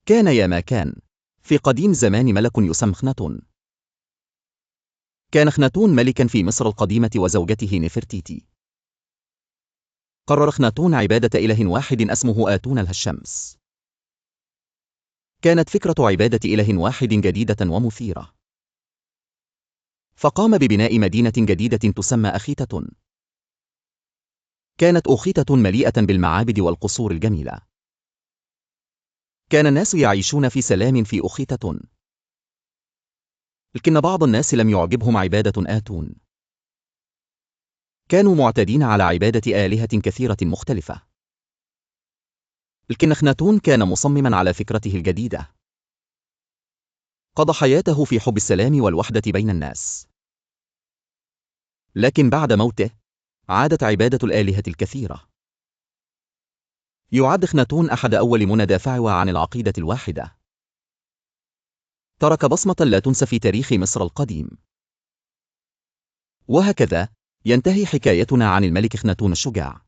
كان يا ما كان في قديم زمان ملك يسمى خناتون. كان خناتون ملكا في مصر القديمة وزوجته نفرتيتي. قرر خناتون عبادة إله واحد اسمه آتون الشمس. كانت فكرة عبادة إله واحد جديدة ومثيرة، فقام ببناء مدينة جديدة تسمى أخيتة. كانت أخيتة مليئة بالمعابد والقصور الجميلة. كان الناس يعيشون في سلام في أخيتة، لكن بعض الناس لم يعجبهم عبادة آتون. كانوا معتادين على عبادة آلهة كثيرة مختلفة، لكن خناتون كان مصمما على فكرته الجديدة. قضى حياته في حب السلام والوحدة بين الناس. لكن بعد موته عادت عبادة الآلهة الكثيرة. يعد خناتون أحد أول من دافعوا عن العقيدة الواحدة. ترك بصمة لا تنسى في تاريخ مصر القديم. وهكذا ينتهي حكايتنا عن الملك خناتون الشجاع.